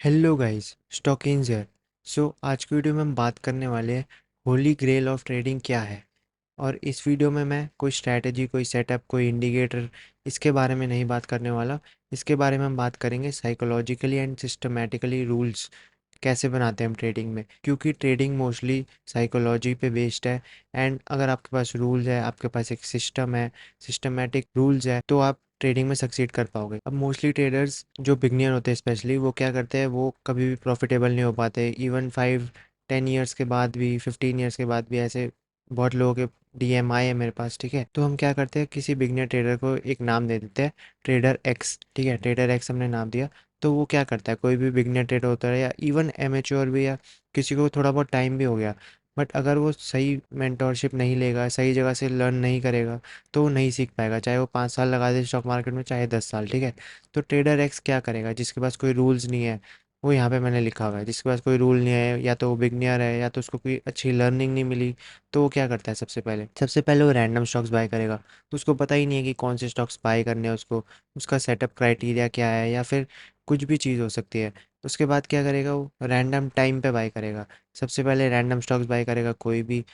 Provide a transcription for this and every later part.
Hello guys, स्टॉकिंस है। आज की वीडियो में हम बात करने वाले हैं होली ग्रेल ऑफ ट्रेडिंग क्या है। और इस वीडियो में मैं कोई स्ट्रैटेजी, कोई सेटअप, कोई इंडिकेटर इसके बारे में नहीं बात करने वाला। इसके बारे में हम बात करेंगे साइकोलॉजिकली एंड सिस्टमैटिकली रूल्स कैसे बनाते हैं हम ट्रेडिंग में, क्योंकि ट्रेडिंग मोस्टली साइकोलॉजी पे बेस्ड है। एंड अगर आपके पास रूल्स है, आपके पास एक सिस्टम है, सिस्टमेटिक रूल्स है, तो आप ट्रेडिंग में सक्सीड कर पाओगे। अब मोस्टली ट्रेडर्स जो बिगनियर होते हैं स्पेशली, वो क्या करते हैं, वो कभी भी प्रॉफिटेबल नहीं हो पाते। इवन 5-10 ईयर्स के बाद भी, 15 ईयर्स के बाद भी ऐसे बहुत लोगों के डीएम आए हैं मेरे पास। ठीक है, तो हम क्या करते हैं, किसी बिगनियर ट्रेडर को एक नाम दे देते हैं, ट्रेडर एक्स। ठीक है, ट्रेडर एक्स हमने नाम दिया। तो वो क्या करता है, कोई भी बिगनर ट्रेडर होता है या इवन एमेच्योर भी, या किसी को थोड़ा बहुत टाइम भी हो गया, बट अगर वो सही मेंटोरशिप नहीं लेगा, सही जगह से लर्न नहीं करेगा, तो वो नहीं सीख पाएगा, चाहे वो 5 साल लगा दे स्टॉक मार्केट में, चाहे 10 साल। ठीक है, तो ट्रेडर एक्स क्या करेगा, जिसके पास कोई रूल्स नहीं है, वो यहाँ पे मैंने लिखा हुआ है, जिसके पास कोई रूल नहीं है, या तो वो बिगनियर है, या तो उसको कोई अच्छी लर्निंग नहीं मिली, तो वो क्या करता है, सबसे पहले वो रैंडम स्टॉक्स बाय करेगा। तो उसको पता ही नहीं है कि कौन से स्टॉक्स बाय करने हैं उसको, उसका सेटअप क्राइटेरिया क्या है, या फिर कुछ भी चीज़ हो सकती है। उसके बाद क्या करेगा, वो रैंडम टाइम पे बाय करेगा। सबसे पहले रैंडम स्टॉक्स बाय करेगा कोई भी,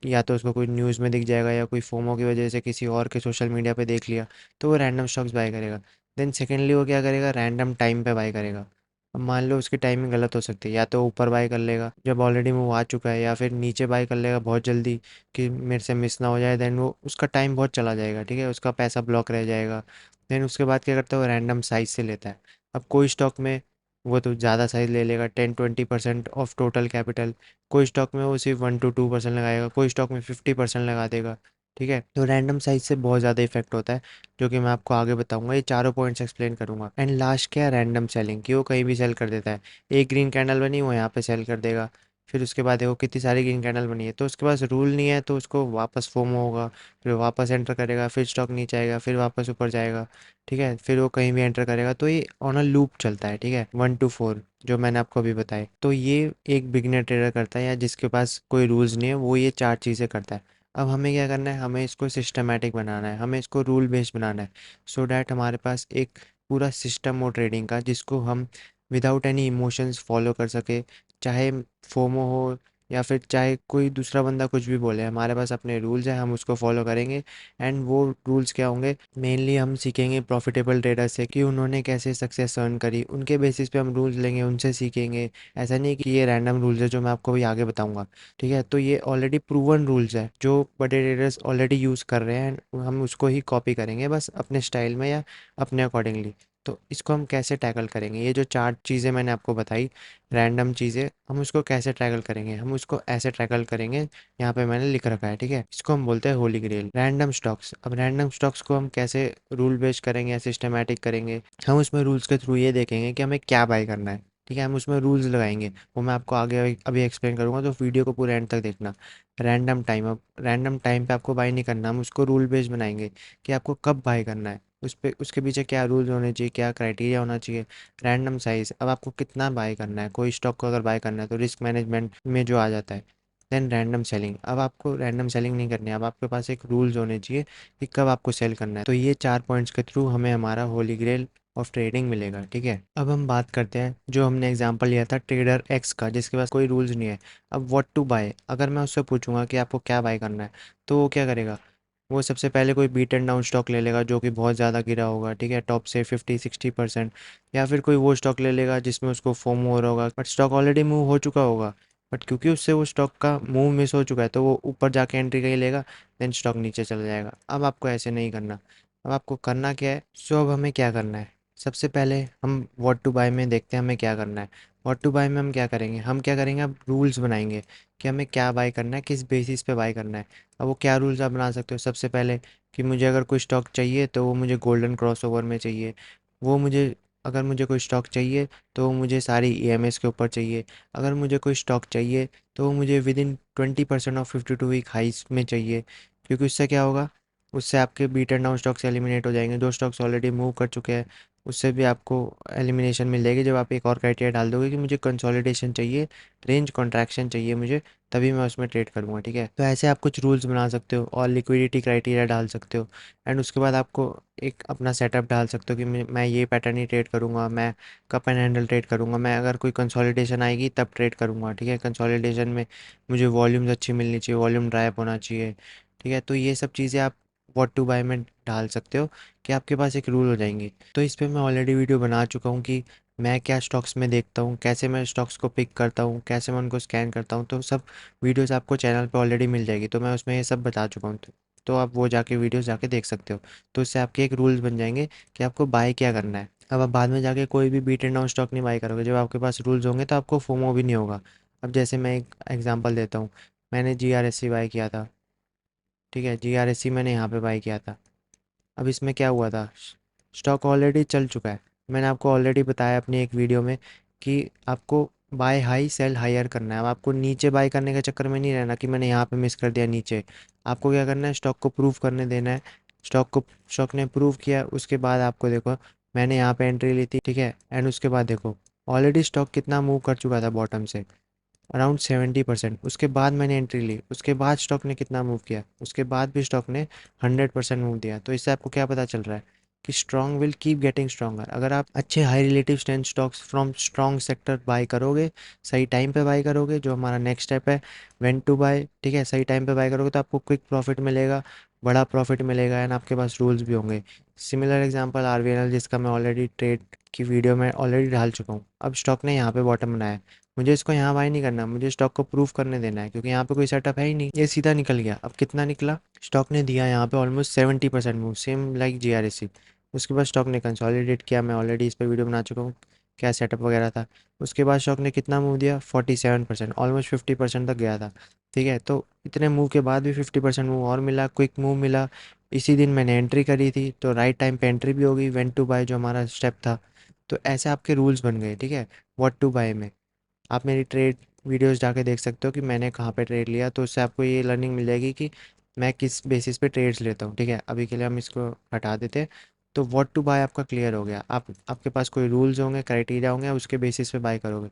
या तो उसको कोई न्यूज़ में दिख जाएगा, या कोई फोमो की वजह से किसी और के सोशल मीडिया पे देख लिया, तो वो रैंडम स्टॉक्स बाय करेगा। देन सेकेंडली वो क्या करेगा, रैंडम टाइम पे बाय करेगा। अब मान लो उसकी टाइमिंग गलत हो सकती है, या तो ऊपर बाय कर लेगा जब ऑलरेडी मूव आ चुका है, या फिर नीचे बाय कर लेगा बहुत जल्दी कि मेरे से मिस ना हो जाए। देन वो उसका टाइम बहुत चला जाएगा, ठीक है, उसका पैसा ब्लॉक रह जाएगा। देन उसके बाद क्या करता है, वो रैंडम साइज से लेता है। अब कोई स्टॉक में वो तो ज़्यादा साइज ले लेगा, 10-20% ऑफ टोटल कैपिटल। कोई स्टॉक में वो सिर्फ 1 to 2% लगाएगा, कोई स्टॉक में 50% लगा देगा। ठीक है, तो रैंडम साइज से बहुत ज़्यादा इफेक्ट होता है, जो कि मैं आपको आगे बताऊंगा। ये चारों पॉइंट्स एक्सप्लेन करूंगा। एंड लास्ट क्या है, रैंडम सेलिंग, कि वो कहीं भी सेल कर देता है। एक ग्रीन कैंडल बनी, वो यहाँ पे सेल कर देगा। फिर उसके बाद देखो कितनी सारी ग्रीन कैंडल बनी है, तो उसके पास रूल नहीं है, तो उसको वापस फोमो होगा, फिर वापस एंटर करेगा, फिर स्टॉक नीचे आएगा, फिर वापस ऊपर जाएगा। ठीक है, फिर वो कहीं भी एंटर करेगा, तो ये ऑन अ लूप चलता है। ठीक है, 1 to 4 जो मैंने आपको अभी बताए, तो ये एक बिगिनर ट्रेडर करता है, या जिसके पास कोई रूल्स नहीं है, वो ये चार चीज़ें करता है। अब हमें क्या करना है, हमें इसको सिस्टमेटिक बनाना है, हमें इसको रूल बेस्ड बनाना है, सो डैट हमारे पास एक पूरा सिस्टम हो ट्रेडिंग का, जिसको हम विदाउट एनी इमोशंस फॉलो कर सके। चाहे फोमो हो, या फिर चाहे कोई दूसरा बंदा कुछ भी बोले, हमारे पास अपने रूल्स हैं, हम उसको फॉलो करेंगे। एंड वो रूल्स क्या होंगे, मेनली हम सीखेंगे प्रॉफिटेबल ट्रेडर से कि उन्होंने कैसे सक्सेस अर्न करी, उनके बेसिस पे हम रूल्स लेंगे, उनसे सीखेंगे। ऐसा नहीं कि ये रैंडम रूल्स है जो मैं आपको भी आगे बताऊंगा। ठीक है, तो ये ऑलरेडी प्रूवन रूल्स है जो बड़े ट्रेडर्स ऑलरेडी यूज़ कर रहे हैं, and हम उसको ही कॉपी करेंगे बस अपने स्टाइल में, या अपने अकॉर्डिंगली। तो इसको हम कैसे टैकल करेंगे, ये जो चार चीज़ें मैंने आपको बताई, रैंडम चीज़ें, हम उसको कैसे टैकल करेंगे, हम उसको ऐसे टैकल करेंगे। यहाँ पे मैंने लिख रखा है, ठीक है, इसको हम बोलते हैं होली ग्रेल, रैंडम स्टॉक्स। अब रैंडम स्टॉक्स को हम कैसे रूल बेस्ड करेंगे या सिस्टमेटिक करेंगे, हम उसमें रूल्स के थ्रू ये देखेंगे कि हमें क्या बाय करना है। ठीक है, हम उसमें रूल्स लगाएंगे, वो मैं आपको आगे अभी एक्सप्लेन करूंगा, तो वीडियो को पूरे एंड तक देखना। रैंडम टाइम, अब रैंडम टाइम पे आपको बाय नहीं करना, हम उसको रूल बेस्ड बनाएंगे कि आपको कब बाय करना है, उस पे उसके पीछे क्या रूल्स होने चाहिए, क्या क्राइटेरिया होना चाहिए। रैंडम साइज, अब आपको कितना बाय करना है, कोई स्टॉक को अगर बाय करना है तो रिस्क मैनेजमेंट में जो आ जाता है। देन रैंडम सेलिंग, अब आपको रैंडम सेलिंग नहीं करनी है, अब आपके पास एक रूल्स होने चाहिए कि कब आपको सेल करना है। तो ये चार पॉइंट्स के थ्रू हमें हमारा होली ग्रेल ऑफ ट्रेडिंग मिलेगा। ठीक है, अब हम बात करते हैं जो हमने एग्जांपल लिया था ट्रेडर एक्स का, जिसके पास कोई रूल्स नहीं है। अब व्हाट टू बाय, अगर मैं उससे पूछूंगा कि आपको क्या बाय करना है, तो वो क्या करेगा, वो सबसे पहले कोई बीट एंड डाउन स्टॉक ले लेगा जो कि बहुत ज़्यादा गिरा होगा, ठीक है, टॉप से 50-60%। या फिर कोई वो स्टॉक ले लेगा जिसमें उसको फोमो हो रहा होगा, बट स्टॉक ऑलरेडी मूव हो चुका होगा, बट क्योंकि उससे वो स्टॉक का मूव मिस हो चुका है, तो वो ऊपर जाके एंट्री कहीं लेगा, देन स्टॉक नीचे चला जाएगा। अब आपको ऐसे नहीं करना। अब आपको करना क्या है, सो अब हमें क्या करना है, सबसे पहले हम व्हाट टू बाय में देखते हैं हमें क्या करना है। व्हाट टू बाय में हम क्या करेंगे, अब रूल्स बनाएंगे कि हमें क्या बाय करना है, किस बेसिस पे बाय करना है। अब वो क्या रूल्स आप बना सकते हो, सबसे पहले कि मुझे अगर कोई स्टॉक चाहिए तो वो मुझे गोल्डन क्रॉसओवर में चाहिए। वो मुझे अगर मुझे कोई स्टॉक चाहिए तो वो मुझे सारी ईएमएस के ऊपर चाहिए। अगर मुझे कोई स्टॉक चाहिए तो वो मुझे विद इन 20% ऑफ 52 वीक हाइस में चाहिए। क्योंकि उससे क्या होगा, उससे आपके beat and down stocks eliminate हो जाएंगे। जो स्टॉक्स ऑलरेडी मूव कर चुके हैं उससे भी आपको एलिमिनेशन मिल जाएगी जब आप एक और क्राइटेरिया डाल दोगे कि मुझे कंसोलिडेशन चाहिए, रेंज कॉन्ट्रैक्शन चाहिए मुझे, तभी मैं उसमें ट्रेड करूँगा। ठीक है, तो ऐसे आप कुछ रूल्स बना सकते हो और लिक्विडिटी क्राइटेरिया डाल सकते हो। एंड उसके बाद आपको एक अपना सेटअप डाल सकते हो कि मैं ये पैटर्न ही ट्रेड करूँगा, मैं कप एंड हैंडल ट्रेड करूँगा, मैं अगर कोई कंसोलिडेशन आएगी तब ट्रेड करूँगा। ठीक है, कंसोलिडेशन में मुझे वॉल्यूम्स अच्छी मिलनी चाहिए, वॉल्यूम ड्राई अप होना चाहिए। ठीक है, तो ये सब चीज़ें आप व्हाट टू बाय में डाल सकते हो कि आपके पास एक रूल हो जाएंगे। तो इस पे मैं ऑलरेडी वीडियो बना चुका हूँ कि मैं क्या स्टॉक्स में देखता हूँ, कैसे मैं स्टॉक्स को पिक करता हूँ, कैसे मैं उनको स्कैन करता हूँ, तो सब वीडियोस आपको चैनल पे ऑलरेडी मिल जाएगी। तो मैं उसमें ये सब बता चुका हूँ, तो आप वो जाके वीडियोस जाके देख सकते हो। तो इससे आपके एक रूल्स बन जाएंगे कि आपको बाय क्या करना है। अब आप बाद में जाके कोई भी बीट एंड डाउन स्टॉक नहीं बाय करोगे। जब आपके पास रूल्स होंगे तो आपको फोमो भी नहीं होगा। अब जैसे मैं एक एग्जांपल देता हूँ, मैंने GRSC बाय किया था। ठीक है, GRSC मैंने यहाँ पे बाय किया था। अब इसमें क्या हुआ था, स्टॉक ऑलरेडी चल चुका है। मैंने आपको ऑलरेडी बताया अपनी एक वीडियो में कि आपको बाय हाई सेल हायर करना है। अब आपको नीचे बाय करने के चक्कर में नहीं रहना कि मैंने यहाँ पे मिस कर दिया नीचे। आपको क्या करना है, स्टॉक को प्रूव करने देना है। स्टॉक ने प्रूव किया, उसके बाद आपको देखो मैंने यहाँ पे एंट्री ली थी। ठीक है, एंड उसके बाद देखो ऑलरेडी स्टॉक कितना मूव कर चुका था बॉटम से, अराउंड 70%। उसके बाद मैंने एंट्री ली, उसके बाद स्टॉक ने कितना मूव किया, उसके बाद भी स्टॉक ने 100% मूव दिया। तो इससे आपको क्या पता चल रहा है कि strong will keep getting stronger. अगर आप अच्छे high relative strength stocks from strong sector bye करोगे, सही टाइम पे बाय करोगे, जो हमारा नेक्स्ट स्टेप है व्हेन टू बाय। ठीक है, सही टाइम पे बाय करोगे तो आपको क्विक प्रॉफिट मिलेगा, बड़ा प्रॉफिट मिलेगा, एंड आपके पास रूल्स भी होंगे। सिमिलर एग्जांपल RVNL, जिसका मैं ऑलरेडी ट्रेड की वीडियो में ऑलरेडी डाल चुका हूँ। अब स्टॉक ने यहाँ पे बॉटम बनाया, मुझे इसको यहाँ बाय नहीं करना, मुझे स्टॉक को प्रूफ करने देना है, क्योंकि यहाँ पे कोई सेटअप है ही नहीं, ये सीधा निकल गया। अब कितना निकला, स्टॉक ने दिया यहाँ पे almost 70% move, same like GRSC। उसके बाद स्टॉक ने कंसोलिडेट किया, मैं ऑलरेडी इस पर वीडियो बना चुका हूँ क्या सेटअप वगैरह था। उसके बाद स्टॉक ने कितना मूव दिया, 47%, ऑलमोस्ट 50% तक गया था। ठीक है, तो इतने मूव के बाद भी 50% मूव और मिला, क्विक मूव मिला। इसी दिन मैंने एंट्री करी थी तो राइट टाइम पे एंट्री भी हो गई, वेन टू बाय जो हमारा स्टेप था। तो ऐसे आपके रूल्स बन गए। ठीक है, व्हाट टू बाय में आप मेरी ट्रेड वीडियोस जाके देख सकते हो कि मैंने कहाँ पे ट्रेड लिया, तो उससे आपको ये लर्निंग मिल जाएगी कि मैं किस बेसिस पे ट्रेड्स लेता हूँ। ठीक है, अभी के लिए हम इसको हटा देते हैं। तो व्हाट टू बाय आपका क्लियर हो गया। आप आपके पास कोई रूल्स होंगे, क्राइटेरिया होंगे, उसके बेसिस पे बाय करोगे।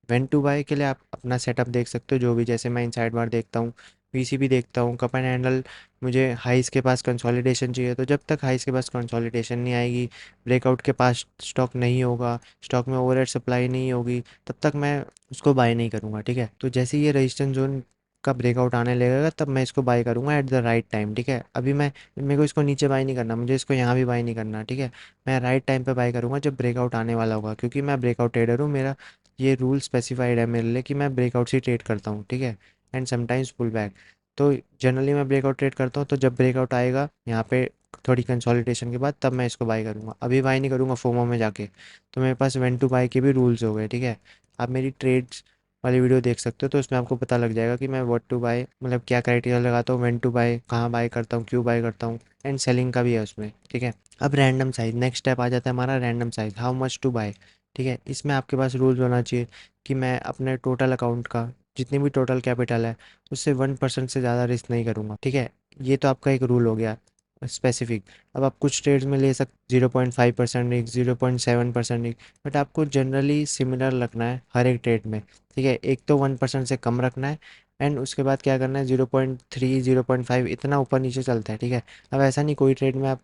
व्हेन टू बाय के लिए आप अपना सेटअप देख सकते हो, जो भी, जैसे मैं इनसाइड बार देखता हूँ, VCB देखता हूँ, कप एंड हैंडल। मुझे हाइस के पास कंसोलिडेशन चाहिए, तो जब तक हाइस के पास कंसोलिडेशन नहीं आएगी, ब्रेकआउट के पास स्टॉक नहीं होगा, स्टॉक में ओवरहेड सप्लाई नहीं होगी, तब तक मैं उसको बाय नहीं करूँगा। ठीक है, तो जैसे ये रेजिस्टेंस जोन का ब्रेकआउट आने लगेगा तब मैं इसको बाय करूँगा एट द राइट टाइम। ठीक है, अभी मैं मेरे को इसको नीचे बाय नहीं करना, मुझे इसको यहाँ भी बाय नहीं करना। ठीक है, मैं राइट टाइम पे बाय करूँगा जब ब्रेकआउट आने वाला होगा, क्योंकि मैं ब्रेकआउट ट्रेडर हूँ। मेरा ये रूल स्पेसिफाइड है मेरे लिए कि मैं ब्रेकआउट से ट्रेड करता हूँ। ठीक है, एंड समटाइम्स पुल बैक। तो जनरली मैं ब्रेकआउट ट्रेड करता हूँ, तो जब ब्रेकआउट आएगा यहाँ पे थोड़ी कंसोलिडेशन के बाद, तब मैं इसको बाय करूँगा, अभी बाय नहीं करूँगा फोमो में जाके। तो मेरे पास वेन टू बाय के भी रूल्स हो गए। ठीक है, आप मेरी ट्रेड्स वाली वीडियो देख सकते हो, तो उसमें आपको पता लग जाएगा कि मैं व्हाट टू बाय मतलब क्या क्राइटेरिया लगाता हूँ, व्हेन टू बाय, कहाँ बाय करता हूँ, क्यों बाय करता हूँ, एंड सेलिंग का भी है उसमें। ठीक है, अब रैंडम साइज, नेक्स्ट स्टेप आ जाता है हमारा random size, how much to buy. ठीक है, इसमें आपके पास रूल्स होना चाहिए कि मैं अपने टोटल अकाउंट का जितनी भी टोटल कैपिटल है उससे 1% से ज़्यादा रिस्क नहीं करूँगा। ठीक है, ये तो आपका एक रूल हो गया स्पेसिफिक। अब आप कुछ ट्रेड्स में ले 0.5% रिस्क, 0.7% रिस्क, बट आपको जनरली सिमिलर रखना है हर एक ट्रेड में। ठीक है, एक तो 1% से कम रखना है, एंड उसके बाद क्या करना है, 0.3 0.5 इतना ऊपर नीचे चलता है। ठीक है, अब ऐसा नहीं कोई ट्रेड में आप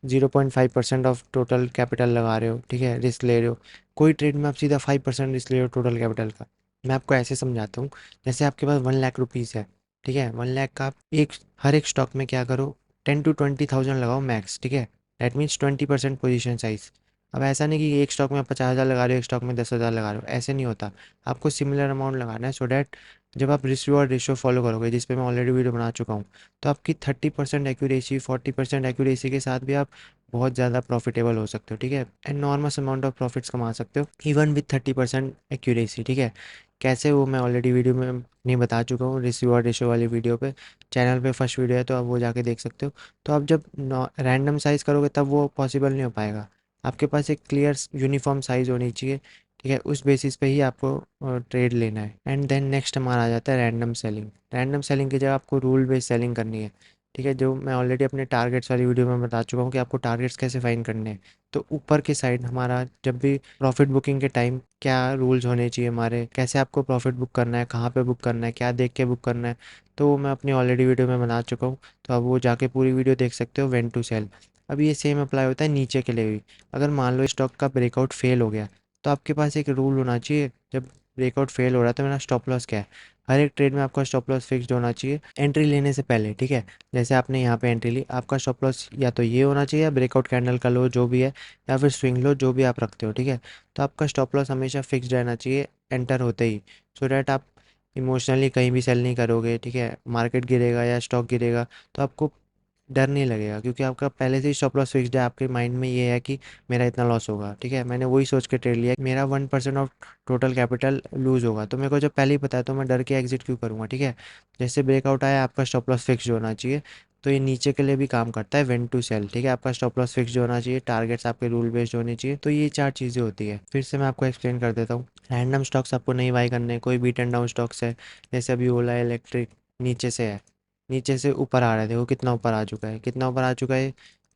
0.5% ऑफ टोटल कैपिटल लगा रहे हो, ठीक है, रिस्क ले रहे हो। कोई ट्रेड में आप सीधा 5% रिस्क ले रहे हो टोटल कैपिटल का। मैं आपको ऐसे समझाता हूँ, जैसे आपके पास 1 लाख रुपीज़ है। ठीक है, 1 लाख का आप हर एक स्टॉक में क्या करो, 10 to 20 थाउजेंड लगाओ मैक्स। ठीक है, दैट मीन्स 20% पोजिशन साइज। अब ऐसा नहीं कि एक स्टॉक में 50,000 लगा रहे हो, एक स्टॉक में 10,000 लगा रहे हो, ऐसे नहीं होता। आपको सिमिलर अमाउंट लगाना है, सो डैट जब आप रिस्क रिवॉर्ड रेशियो फॉलो करोगे, जिस पे मैं ऑलरेडी वीडियो बना चुका हूँ, तो आपकी 30% एक्यूरेसी, 40% एक्यूरेसी के साथ भी आप बहुत ज़्यादा प्रॉफिटेबल हो सकते हो। ठीक है, and norms amount of profits कमा सकते हो इवन विथ 30% एक्यूरेसी। ठीक है, कैसे, वो मैं ऑलरेडी वीडियो में नहीं बता चुका हूँ, रिस्क रिवॉर्ड रेशियो वाली वीडियो पे, चैनल पे फर्स्ट वीडियो है, तो आप वो जाके देख सकते हो। तो आप जब रैंडम साइज़ करोगे तब वो पॉसिबल नहीं हो पाएगा। आपके पास एक क्लियर यूनिफॉर्म साइज़ होनी चाहिए। ठीक है, उस बेसिस पे ही आपको ट्रेड लेना है। एंड देन नेक्स्ट हमारा आ जाता है रैंडम सेलिंग। रैंडम सेलिंग की जगह आपको रूल बेस्ड सेलिंग करनी है। ठीक है, जो मैं ऑलरेडी अपने टारगेट्स वाली वीडियो में बता चुका हूँ कि आपको टारगेट्स कैसे फाइंड करने हैं। तो ऊपर की साइड हमारा जब भी प्रॉफिट बुकिंग के टाइम क्या रूल्स होने चाहिए हमारे, कैसे आपको प्रॉफिट बुक करना है, कहाँ पे बुक करना है, क्या देख के बुक करना है, तो वो मैं अपनी ऑलरेडी वीडियो में बना चुका हूँ। तो आप वो जाके पूरी वीडियो देख सकते हो, व्हेन टू सेल। अब ये सेम अप्लाई होता है नीचे के लिए भी। अगर मान लो स्टॉक का ब्रेकआउट फेल हो गया, तो आपके पास एक रूल होना चाहिए, जब ब्रेकआउट फेल हो रहा है तो मेरा स्टॉप लॉस क्या है। हर एक ट्रेड में आपका स्टॉप लॉस फिक्स्ड होना चाहिए एंट्री लेने से पहले, ठीक है। जैसे आपने यहाँ पे एंट्री ली, आपका स्टॉप लॉस या तो ये होना चाहिए, या ब्रेकआउट कैंडल का लो जो भी है, या फिर स्विंग लो जो भी आप रखते हो, ठीक है। तो आपका स्टॉप लॉस हमेशा फिक्स्ड रहना चाहिए एंटर होते ही, सो डैट आप इमोशनली कहीं भी सेल नहीं करोगे, ठीक है। मार्केट गिरेगा या स्टॉक गिरेगा तो आपको डर नहीं लगेगा, क्योंकि आपका पहले से ही स्टॉप लॉस फिक्स्ड है। आपके माइंड में ये है कि मेरा इतना लॉस होगा, ठीक है। मैंने वही सोच के ट्रेड लिया कि मेरा 1% ऑफ टोटल कैपिटल लूज़ होगा, तो मेरे को जब पहले ही पता है तो मैं डर के एग्जिट क्यों करूँगा, ठीक है। जैसे ब्रेकआउट आया, आपका स्टॉप लॉस फिक्स होना चाहिए। तो ये नीचे के लिए भी काम करता है, व्हेन टू सेल, ठीक है। आपका स्टॉप लॉस फिक्स होना चाहिए, टारगेट्स आपके रूल बेस्ड होने चाहिए। तो ये चार चीज़ें होती है। फिर से मैं आपको एक्सप्लेन कर देता हूँ। रैंडम स्टॉक्स आपको नहीं बाई करने, कोई बीट एंड डाउन स्टॉक्स है, जैसे अभी ओला इलेक्ट्रिक नीचे से है, नीचे से ऊपर आ रहे थे, वो कितना ऊपर आ चुका है, कितना ऊपर आ चुका है,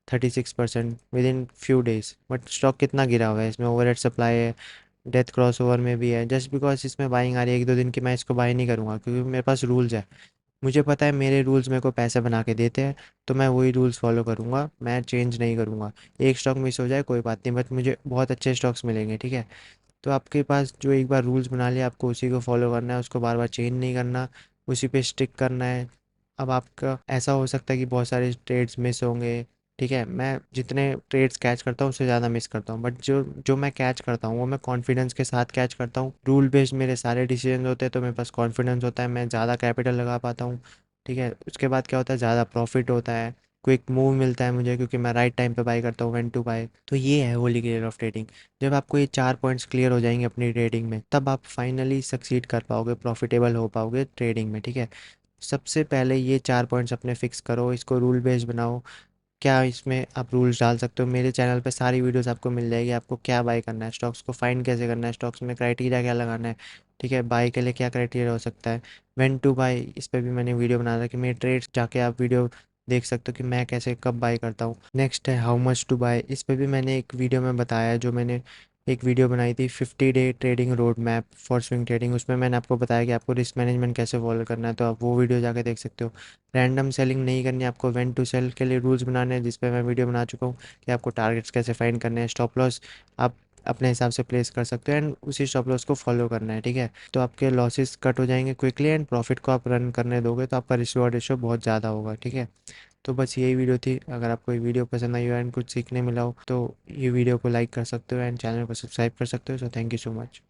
36% with in few days. But stock कितना गिरा हुआ है, इसमें ओवरहेड सप्लाई है, डेथ क्रॉस ओवर में भी है। जस्ट बिकॉज इसमें बाइंग आ रही है एक दो दिन की, मैं इसको बाई नहीं करूँगा, क्योंकि मेरे पास रूल्स है। मुझे पता है मेरे रूल्स मेरे को पैसे बना के देते हैं, तो मैं वही रूल्स फॉलो करूँगा, मैं चेंज नहीं करूँगा। एक स्टॉक मिस हो जाए कोई बात नहीं, बट मुझे बहुत अच्छे स्टॉक्स मिलेंगे, ठीक है। तो आपके पास जो एक बार रूल्स बना लिया, आपको उसी को फॉलो करना है, उसको बार बार चेंज नहीं करना, उसी पे स्टिक करना है। अब आपका ऐसा हो सकता है कि बहुत सारे ट्रेड्स मिस होंगे, ठीक है। मैं जितने ट्रेड्स कैच करता हूँ उससे ज़्यादा मिस करता हूँ, बट जो जो मैं कैच करता हूँ वो मैं कॉन्फिडेंस के साथ कैच करता हूँ। रूल बेस्ड मेरे सारे डिसीजन होते हैं, तो मेरे पास कॉन्फिडेंस होता है, मैं ज़्यादा कैपिटल लगा पाता हूँ, ठीक है। उसके बाद क्या होता है, ज़्यादा प्रॉफिट होता है, क्विक मूव मिलता है मुझे, क्योंकि मैं राइट टाइम पे बाई करता हूँ, व्हेन टू बाई। तो ये है होली ग्रेल ऑफ ट्रेडिंग। जब आपको ये चार पॉइंट्स क्लियर हो जाएंगे अपनी ट्रेडिंग में, तब आप फाइनली सक्सीड कर पाओगे, प्रॉफिटेबल हो पाओगे ट्रेडिंग में, ठीक है। सबसे पहले ये चार पॉइंट्स अपने फिक्स करो, इसको रूल बेस्ड बनाओ। क्या इसमें आप रूल्स डाल सकते हो, मेरे चैनल पे सारी वीडियोस आपको मिल जाएगी, आपको क्या बाय करना है, स्टॉक्स को फाइंड कैसे करना है, स्टॉक्स में क्राइटेरिया क्या लगाना है, ठीक है। बाय के लिए क्या क्राइटेरिया हो सकता है, व्हेन टू बाय, इस पर भी मैंने वीडियो बना था कि मेरे ट्रेड्स जाके आप वीडियो देख सकते हो कि मैं कैसे कब बाय करता हूँ। नेक्स्ट है हाउ मच टू बाय, इस पर भी मैंने एक वीडियो में बताया है, जो मैंने एक वीडियो बनाई थी 50 day trading road map for swing trading. उसमें मैंने आपको बताया कि आपको रिस्क मैनेजमेंट कैसे फॉलो करना है, तो आप वो वीडियो जाके देख सकते हो। रैंडम सेलिंग नहीं करनी है आपको, व्हेन टू सेल के लिए रूल्स बनाने हैं, जिस पे मैं वीडियो बना चुका हूँ कि आपको टारगेट्स कैसे फाइंड करने हैं, स्टॉप लॉस आप अपने हिसाब से प्लेस कर सकते हो, एंड उसी स्टॉप लॉस को फॉलो करना है, ठीक है। तो आपके लॉसेस कट हो जाएंगे क्विकली, एंड प्रॉफिट को आप रन करने दोगे तो आपका रिस्क रिवॉर्ड रेशियो बहुत ज़्यादा होगा, ठीक है। तो बस यही वीडियो थी। अगर आपको ये वीडियो पसंद आई हो एंड कुछ सीखने मिला हो, तो ये वीडियो को लाइक कर सकते हो एंड चैनल को सब्सक्राइब कर सकते हो। So thank you so much.